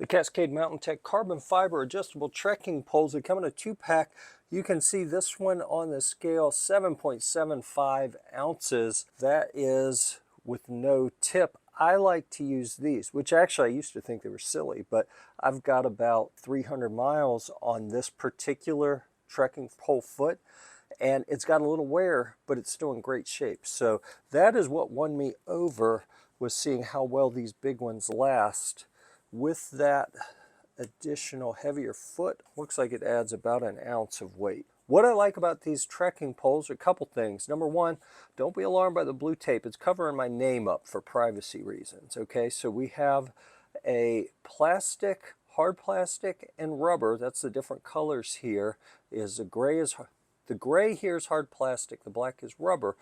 The Cascade Mountain Tech carbon fiber adjustable trekking poles. They come in a 2-pack. You can see this one on the scale, 7.75 ounces. That is with no tip. I like to use these, which actually I used to think they were silly, but I've got about 300 miles on this particular trekking pole foot, and it's got a little wear, but it's still in great shape. So that is what won me over, was seeing how well these big ones last. With that additional heavier foot, looks like it adds about an ounce of weight. What I like about these trekking poles are a couple things. Number one, don't be alarmed by the blue tape. It's covering my name up for privacy reasons, okay? So we have a plastic, hard plastic, and rubber. That's the different colors here. The gray here is hard plastic, the black is rubber.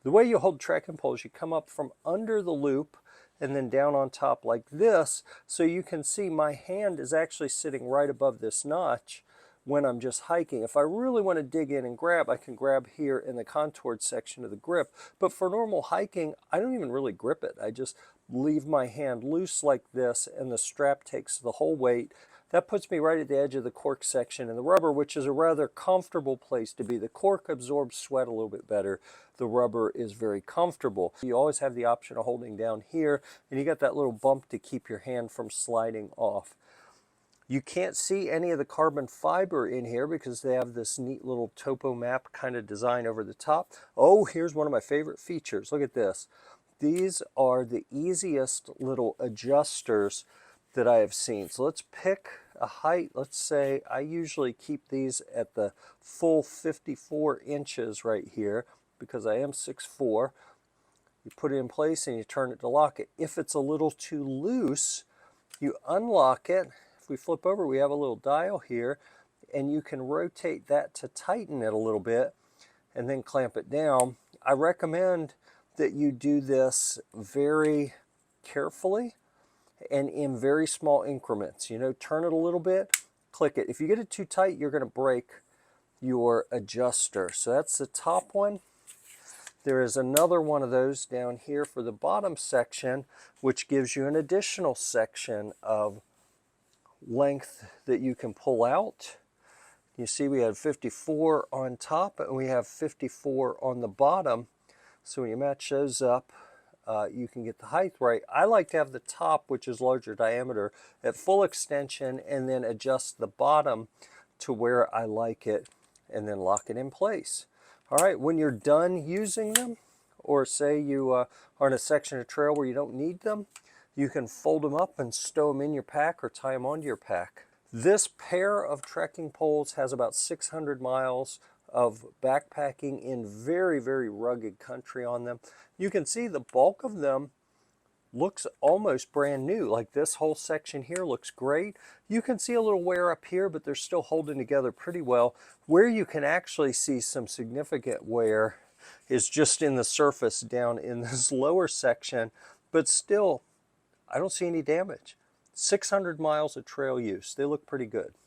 The way you hold trekking poles, you come up from under the loop and then down on top like this, so you can see my hand is actually sitting right above this notch when I'm just hiking. If I really want to dig in and grab, I can grab here in the contoured section of the grip. But for normal hiking, I don't even really grip it. I just leave my hand loose like this, and the strap takes the whole weight. That puts me right at the edge of the cork section and the rubber, which is a rather comfortable place to be. The cork absorbs sweat a little bit better. The rubber is very comfortable. You always have the option of holding down here, and you got that little bump to keep your hand from sliding off. You can't see any of the carbon fiber in here because they have this neat little topo map kind of design over the top. Oh, here's one of my favorite features. Look at this. These are the easiest little adjusters that I have seen. So let's pick a height. Let's say I usually keep these at the full 54 inches right here because I am 6'4". You put it in place and you turn it to lock it. If it's a little too loose, you unlock it. If we flip over, we have a little dial here, and you can rotate that to tighten it a little bit and then clamp it down. I recommend that you do this very carefully and in very small increments. You know, turn it a little bit, click it. If you get it too tight, you're going to break your adjuster. So that's the top one. There is another one of those down here for the bottom section, which gives you an additional section of length that you can pull out. You see we have 54 on top and we have 54 on the bottom. So when you match those up, you can get the height right. I like to have the top, which is larger diameter, at full extension, and then adjust the bottom to where I like it and then lock it in place. All right, when you're done using them, or say you are in a section of trail where you don't need them, you can fold them up and stow them in your pack or tie them onto your pack. This pair of trekking poles has about 600 miles of backpacking in very, very rugged country on them. You can see the bulk of them looks almost brand new. Like this whole section here looks great. You can see a little wear up here, but they're still holding together pretty well. Where you can actually see some significant wear is just in the surface down in this lower section, but still, I don't see any damage. 600 miles of trail use. They look pretty good.